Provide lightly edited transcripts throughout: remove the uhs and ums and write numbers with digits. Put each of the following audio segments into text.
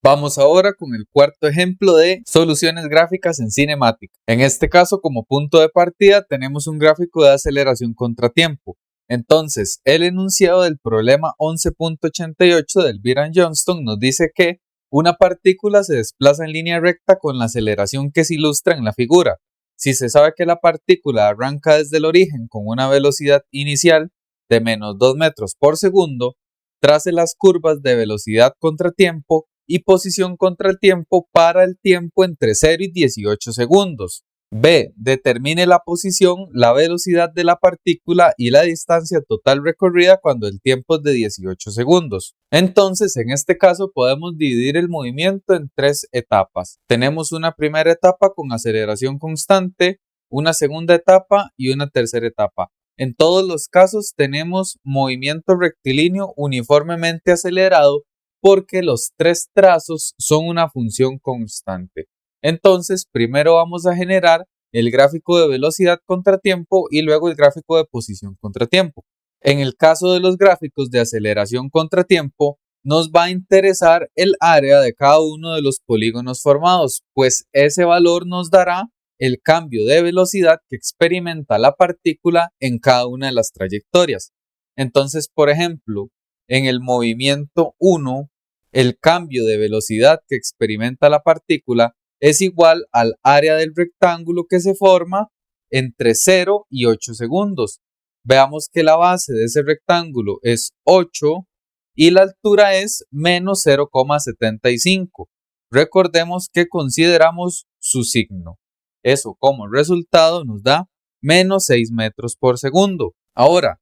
Vamos ahora con el cuarto ejemplo de soluciones gráficas en cinemática. En este caso, como punto de partida, tenemos un gráfico de aceleración contratiempo. Entonces, el enunciado del problema 11.88 del Elvira-Johnston nos dice que una partícula se desplaza en línea recta con la aceleración que se ilustra en la figura. Si se sabe que la partícula arranca desde el origen con una velocidad inicial de menos 2 metros por segundo, trace las curvas de velocidad contratiempo y posición contra el tiempo para el tiempo entre 0 y 18 segundos. B. Determine la posición, la velocidad de la partícula y la distancia total recorrida cuando el tiempo es de 18 segundos. Entonces, en este caso podemos dividir el movimiento en tres etapas. Tenemos una primera etapa con aceleración constante, una segunda etapa y una tercera etapa. En todos los casos tenemos movimiento rectilíneo uniformemente acelerado porque los tres trazos son una función constante. Entonces, primero vamos a generar el gráfico de velocidad contratiempo y luego el gráfico de posición contratiempo. En el caso de los gráficos de aceleración contratiempo, nos va a interesar el área de cada uno de los polígonos formados, pues ese valor nos dará el cambio de velocidad que experimenta la partícula en cada una de las trayectorias. Entonces, por ejemplo, en el movimiento 1, el cambio de velocidad que experimenta la partícula es igual al área del rectángulo que se forma entre 0 y 8 segundos. Veamos que la base de ese rectángulo es 8 y la altura es menos 0,75. Recordemos que consideramos su signo. Eso como resultado nos da menos 6 metros por segundo. Ahora,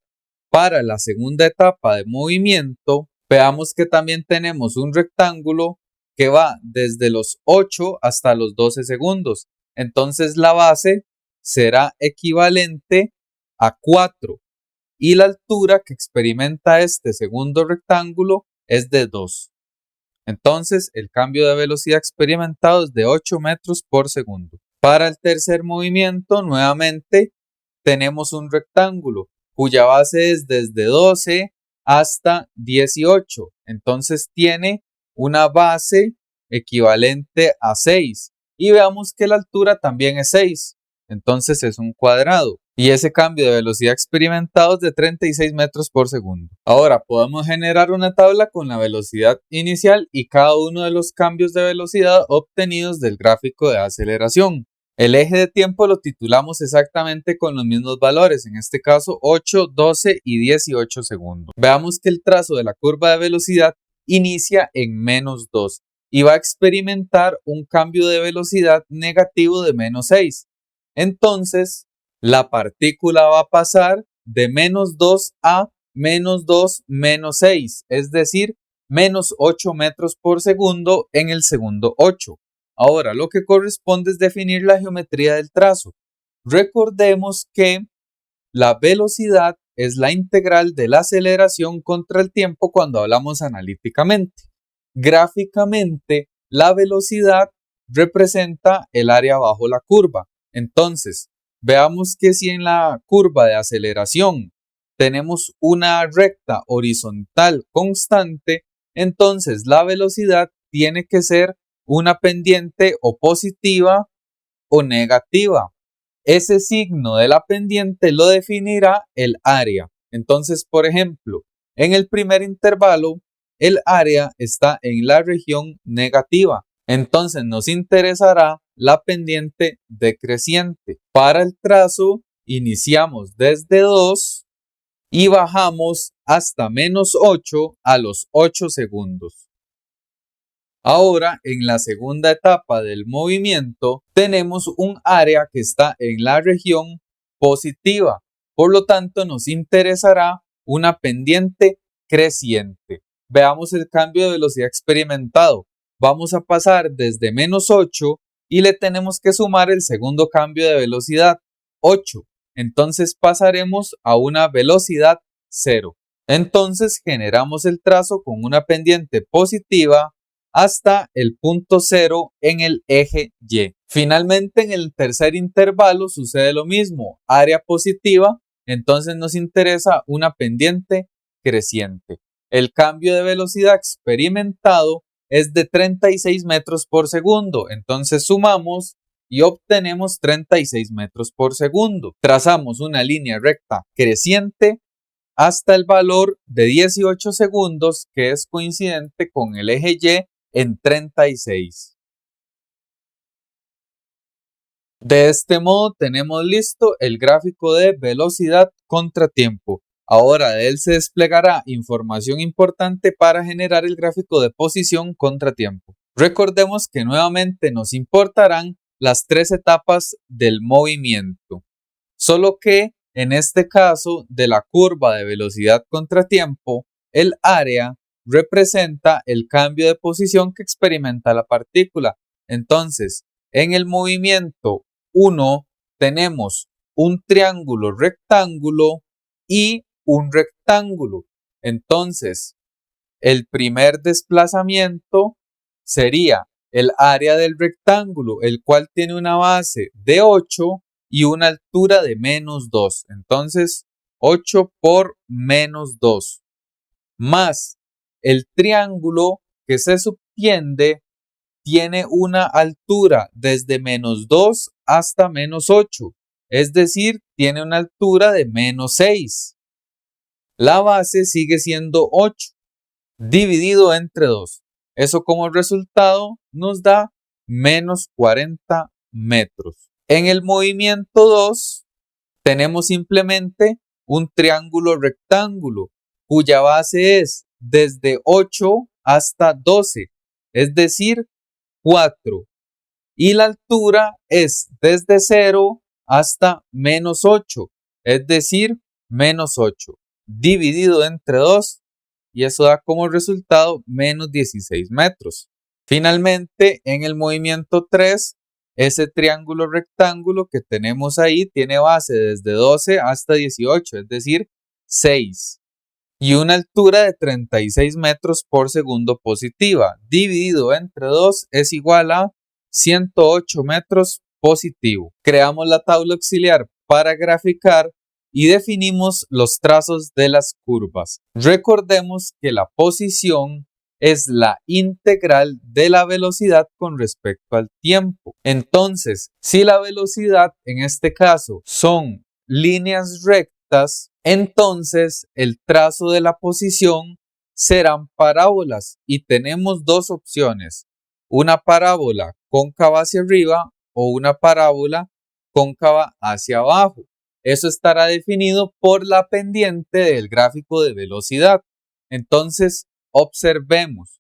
para la segunda etapa de movimiento, veamos que también tenemos un rectángulo que va desde los 8 hasta los 12 segundos. Entonces la base será equivalente a 4 y la altura que experimenta este segundo rectángulo es de 2. Entonces el cambio de velocidad experimentado es de 8 metros por segundo. Para el tercer movimiento, nuevamente tenemos un rectángulo cuya base es desde 12 hasta 18. Entonces tiene una base equivalente a 6 y veamos que la altura también es 6, entonces es un cuadrado y ese cambio de velocidad experimentado es de 36 metros por segundo. Ahora podemos generar una tabla con la velocidad inicial y cada uno de los cambios de velocidad obtenidos del gráfico de aceleración. El eje de tiempo lo titulamos exactamente con los mismos valores, en este caso 8, 12 y 18 segundos. Veamos que el trazo de la curva de velocidad inicia en menos 2 y va a experimentar un cambio de velocidad negativo de menos 6. Entonces, la partícula va a pasar de menos 2 a menos 2 menos 6, es decir, menos 8 metros por segundo en el segundo 8. Ahora, lo que corresponde es definir la geometría del trazo. Recordemos que la velocidad es la integral de la aceleración contra el tiempo cuando hablamos analíticamente. Gráficamente, la velocidad representa el área bajo la curva. Entonces, veamos que si en la curva de aceleración tenemos una recta horizontal constante, entonces la velocidad tiene que ser una pendiente o positiva o negativa. Ese signo de la pendiente lo definirá el área. Entonces, por ejemplo, en el primer intervalo, el área está en la región negativa. Entonces, nos interesará la pendiente decreciente. Para el trazo, iniciamos desde 2 y bajamos hasta menos 8 a los 8 segundos. Ahora, en la segunda etapa del movimiento, tenemos un área que está en la región positiva. Por lo tanto, nos interesará una pendiente creciente. Veamos el cambio de velocidad experimentado. Vamos a pasar desde menos 8 y le tenemos que sumar el segundo cambio de velocidad, 8. Entonces pasaremos a una velocidad 0. Entonces generamos el trazo con una pendiente positiva hasta el punto 0 en el eje Y. Finalmente, en el tercer intervalo sucede lo mismo, área positiva, entonces nos interesa una pendiente creciente. El cambio de velocidad experimentado es de 36 metros por segundo. Entonces sumamos y obtenemos 36 metros por segundo. Trazamos una línea recta creciente hasta el valor de 18 segundos, que es coincidente con el eje Y en 36. De este modo tenemos listo el gráfico de velocidad contra tiempo. Ahora de él se desplegará información importante para generar el gráfico de posición contra tiempo. Recordemos que nuevamente nos importarán las tres etapas del movimiento, solo que en este caso de la curva de velocidad contra tiempo, el área representa el cambio de posición que experimenta la partícula. Entonces, en el movimiento 1 tenemos un triángulo rectángulo y un rectángulo. Entonces, el primer desplazamiento sería el área del rectángulo, el cual tiene una base de 8 y una altura de menos 2. Entonces, 8 por menos 2. Más el triángulo que se subtiende tiene una altura desde menos 2 hasta menos 8. Es decir, tiene una altura de menos 6. La base sigue siendo 8 dividido entre 2. Eso como resultado nos da menos 40 metros. En el movimiento 2 tenemos simplemente un triángulo rectángulo cuya base es desde 8 hasta 12, es decir, 4. Y la altura es desde 0 hasta menos 8, es decir, menos 8, dividido entre 2, y eso da como resultado menos 16 metros. Finalmente, en el movimiento 3, ese triángulo rectángulo que tenemos ahí tiene base desde 12 hasta 18, es decir, 6. Y una altura de 36 metros por segundo positiva, dividido entre 2 es igual a 108 metros positivo. Creamos la tabla auxiliar para graficar y definimos los trazos de las curvas. Recordemos que la posición es la integral de la velocidad con respecto al tiempo. Entonces, si la velocidad en este caso son líneas rectas, entonces el trazo de la posición serán parábolas y tenemos dos opciones: una parábola cóncava hacia arriba o una parábola cóncava hacia abajo. Eso estará definido por la pendiente del gráfico de velocidad. Entonces, observemos.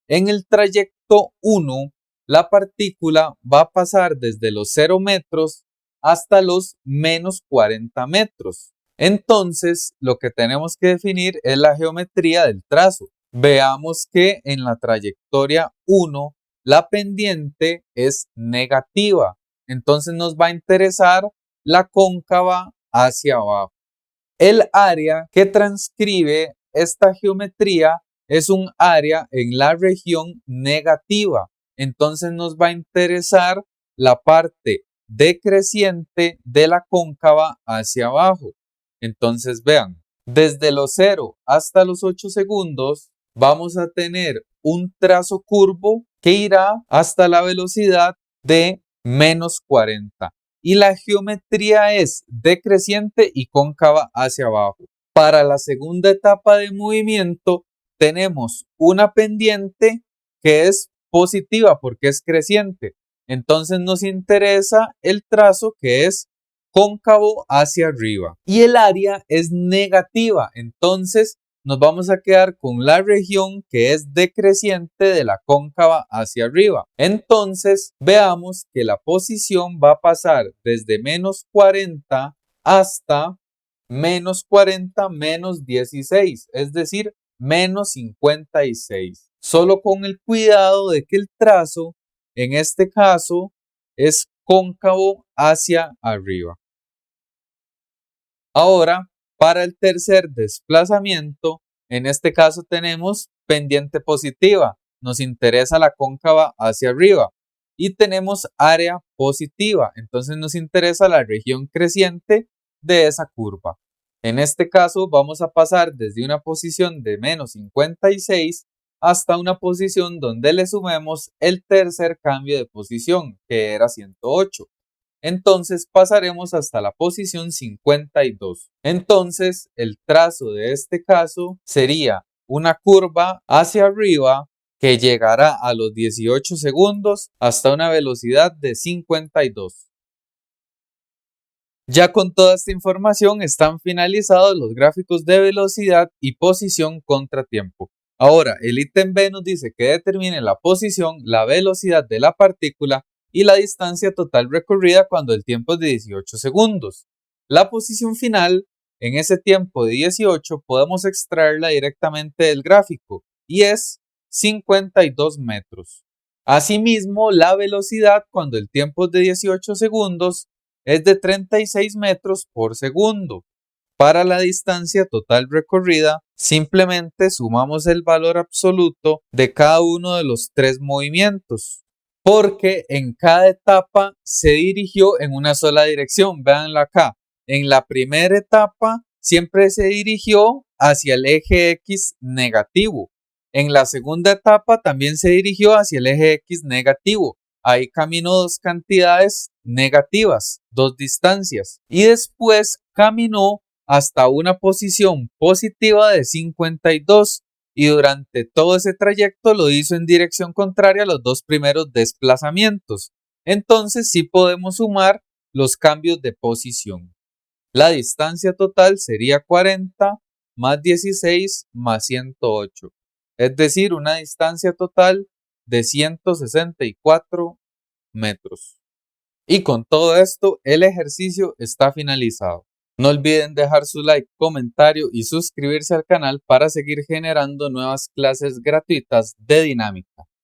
En el trayecto 1, la partícula va a pasar desde los 0 metros hasta los menos 40 metros. Entonces, lo que tenemos que definir es la geometría del trazo. Veamos que en la trayectoria 1, la pendiente es negativa. Entonces nos va a interesar la cóncava hacia abajo. El área que transcribe esta geometría es un área en la región negativa. Entonces nos va a interesar la parte decreciente de la cóncava hacia abajo. Entonces vean, desde los 0 hasta los 8 segundos vamos a tener un trazo curvo que irá hasta la velocidad de menos 40. Y la geometría es decreciente y cóncava hacia abajo. Para la segunda etapa de movimiento tenemos una pendiente que es positiva porque es creciente. Entonces nos interesa el trazo que es cóncavo hacia arriba. Y el área es negativa. Entonces nos vamos a quedar con la región que es decreciente de la cóncava hacia arriba. Entonces veamos que la posición va a pasar desde menos 40 hasta menos 40 menos 16, es decir, menos 56. Solo con el cuidado de que el trazo en este caso es cóncavo hacia arriba. Ahora, para el tercer desplazamiento, en este caso tenemos pendiente positiva, nos interesa la cóncava hacia arriba, y tenemos área positiva, entonces nos interesa la región creciente de esa curva. En este caso vamos a pasar desde una posición de menos 56 hasta una posición donde le sumemos el tercer cambio de posición, que era 108. Entonces pasaremos hasta la posición 52. Entonces el trazo de este caso sería una curva hacia arriba que llegará a los 18 segundos hasta una velocidad de 52. Ya con toda esta información están finalizados los gráficos de velocidad y posición contratiempo. Ahora, el ítem B nos dice que determine la posición, la velocidad de la partícula y la distancia total recorrida cuando el tiempo es de 18 segundos. La posición final, en ese tiempo de 18, podemos extraerla directamente del gráfico y es 52 metros. Asimismo, la velocidad cuando el tiempo es de 18 segundos es de 36 metros por segundo. Para la distancia total recorrida, simplemente sumamos el valor absoluto de cada uno de los tres movimientos, porque en cada etapa se dirigió en una sola dirección. Véanlo acá. En la primera etapa siempre se dirigió hacia el eje X negativo. En la segunda etapa también se dirigió hacia el eje X negativo. Ahí caminó dos cantidades negativas, dos distancias. Y después caminó hasta una posición positiva de 52 y durante todo ese trayecto lo hizo en dirección contraria a los dos primeros desplazamientos. Entonces sí podemos sumar los cambios de posición. La distancia total sería 40 más 16 más 108, es decir, una distancia total de 164 metros. Y con todo esto, el ejercicio está finalizado. No olviden dejar su like, comentario y suscribirse al canal para seguir generando nuevas clases gratuitas de dinámica.